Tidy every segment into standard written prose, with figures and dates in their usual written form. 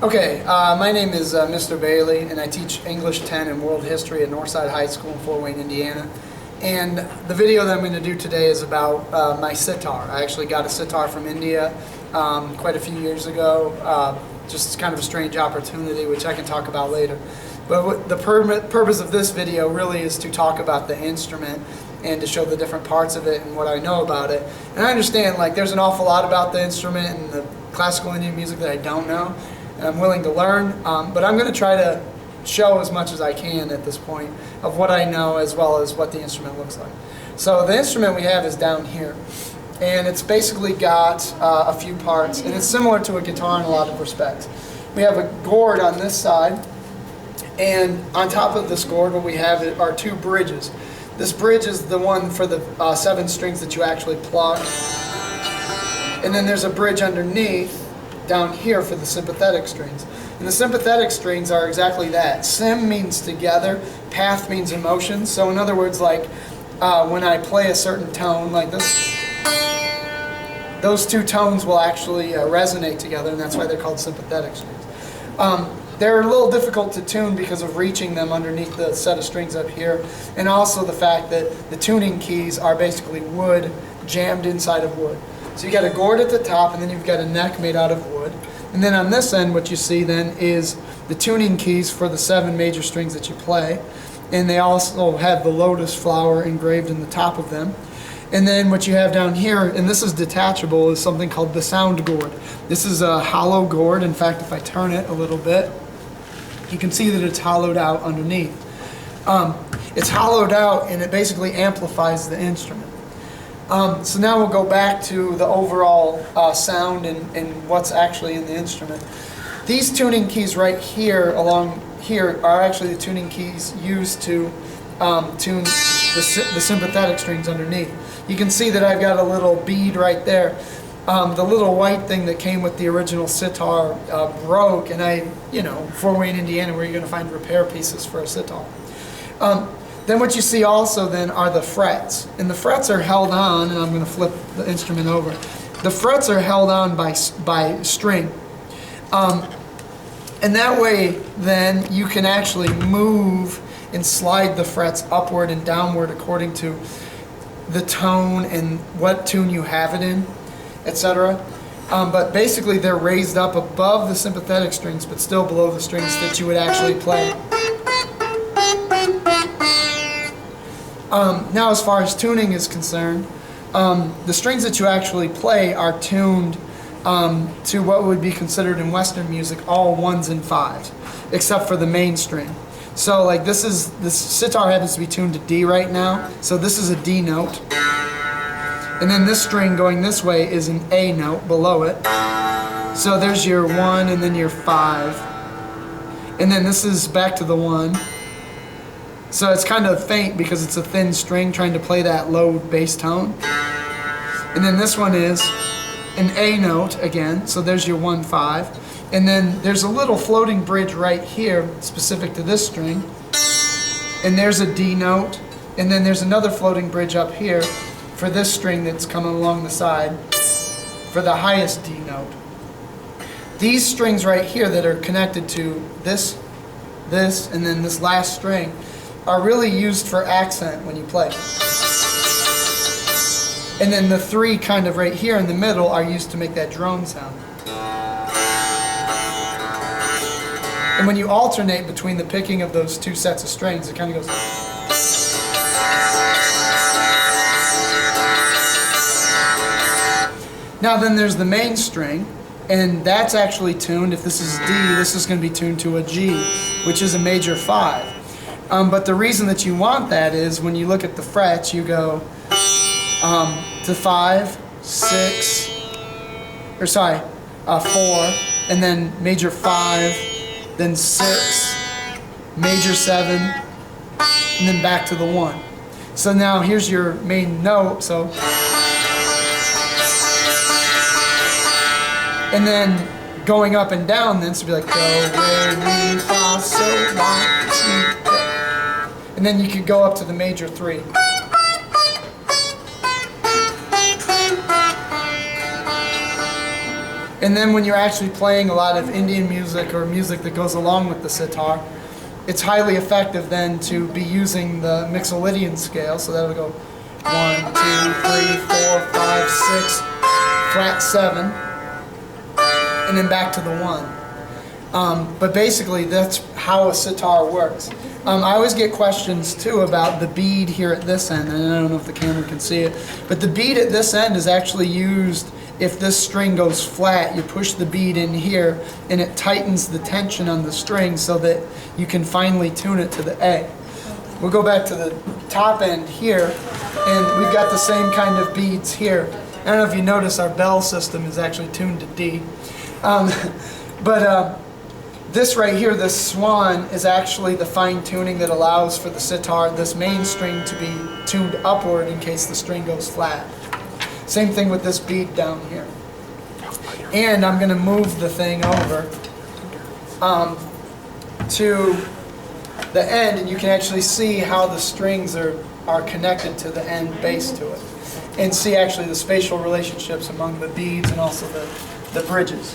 Okay, my name is Mr. Bailey, and I teach English 10 and World History at Northside High School in Fort Wayne, Indiana. And the video that I'm going to do today is about my sitar. I actually got a sitar from India quite a few years ago. Just kind of a strange opportunity, which I can talk about later. But the purpose of this video really is to talk about the instrument and to show the different parts of it and what I know about it. And I understand, like, there's an awful lot about the instrument and the classical Indian music that I don't know, and I'm willing to learn, but I'm going to try to show as much as I can at this point of what I know as well as what the instrument looks like. So the instrument we have is down here, and it's basically got a few parts, and it's similar to a guitar in a lot of respects. We have a gourd on this side, and on top of this gourd what we have are two bridges. This bridge is the one for the 7 strings that you actually pluck, and then there's a bridge underneath down here for the sympathetic strings. And the sympathetic strings are exactly that. Sym means together, path means emotion. So in other words, like when I play a certain tone like this, those two tones will actually resonate together, and that's why they're called sympathetic strings. They're a little difficult to tune because of reaching them underneath the set of strings up here, and also the fact that the tuning keys are basically wood jammed inside of wood. So you got a gourd at the top, and then you've got a neck made out of wood. And then on this end, what you see then is the tuning keys for the 7 major strings that you play. And they also have the lotus flower engraved in the top of them. And then what you have down here, and this is detachable, is something called the Soundboard. This is a hollow gourd. In fact, if I turn it a little bit, you can see that it's hollowed out underneath. It's hollowed out, and it basically amplifies the instrument. So now we'll go back to the overall sound and what's actually in the instrument. These tuning keys right here along here are actually the tuning keys used to tune the sympathetic strings underneath. You can see that I've got a little bead right there. The little white thing that came with the original sitar broke, and Fort Wayne, Indiana, where you're going to find repair pieces for a sitar. Then what you see also then are the frets, and the frets are held on, and I'm going to flip the instrument over. The frets are held on by string, and that way then you can actually move and slide the frets upward and downward according to the tone and what tune you have it in, etc. But basically they're raised up above the sympathetic strings but still below the strings that you would actually play. Now as far as tuning is concerned, the strings that you actually play are tuned to what would be considered in Western music all 1s and 5s, except for the main string. So like this sitar happens to be tuned to D right now, so this is a D note. And then this string going this way is an A note below it. So there's your 1 and then your 5. And then this is back to the 1. So it's kind of faint because it's a thin string trying to play that low bass tone. And then this one is an A note again, so there's your 1, 5. And then there's a little floating bridge right here specific to this string. And there's a D note. And then there's another floating bridge up here for this string that's coming along the side for the highest D note. These strings right here that are connected to this, and then this last string are really used for accent when you play. And then the 3 kind of right here in the middle are used to make that drone sound. And when you alternate between the picking of those 2 sets of strings, it kind of goes. Now then there's the main string, and that's actually tuned, if this is D, this is going to be tuned to a G, which is a major 5. But the reason that you want that is when you look at the frets, you go to 5, 6, 4, and then major 5, then 6, major 7, and then back to the 1. So now here's your main note, so. And then going up and down then, so be like do, re, mi, fa, sol, la, si, do. And then you could go up to the major 3. And then when you're actually playing a lot of Indian music or music that goes along with the sitar, it's highly effective then to be using the Mixolydian scale. So that'll go 1, 2, 3, 4, 5, 6, flat 7, and then back to the 1. But basically that's how a sitar works. I always get questions too about the bead here at this end, and I don't know if the camera can see it, but the bead at this end is actually used if this string goes flat. You push the bead in here and it tightens the tension on the string so that you can finely tune it to the A. We'll go back to the top end here, and we've got the same kind of beads here. I don't know if you notice our bell system is actually tuned to D. This right here, this swan, is actually the fine tuning that allows for the sitar, this main string, to be tuned upward in case the string goes flat. Same thing with this bead down here. And I'm going to move the thing over to the end, and you can actually see how the strings are connected to the end base to it. And see actually the spatial relationships among the beads and also the bridges.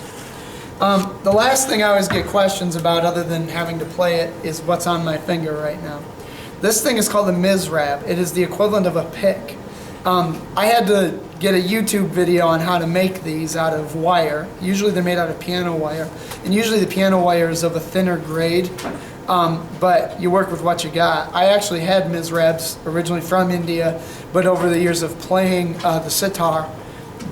The last thing I always get questions about, other than having to play it, is what's on my finger right now. This thing is called a mizrab. It is the equivalent of a pick. I had to get a YouTube video on how to make these out of wire. Usually they're made out of piano wire, and usually the piano wire is of a thinner grade, but you work with what you got. I actually had mizrabs originally from India, but over the years of playing the sitar,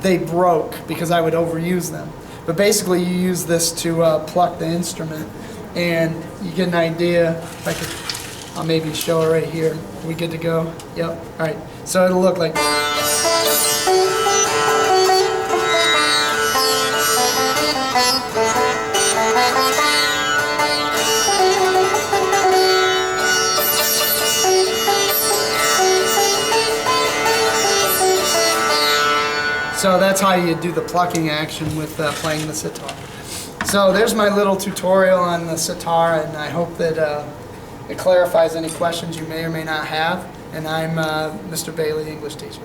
they broke because I would overuse them. But basically you use this to pluck the instrument, and you get an idea. If I'll maybe show it right here. Are we good to go? Yep. All right. So it'll look like So that's how you do the plucking action with playing the sitar. So there's my little tutorial on the sitar, and I hope that it clarifies any questions you may or may not have. And I'm Mr. Bailey, English teacher.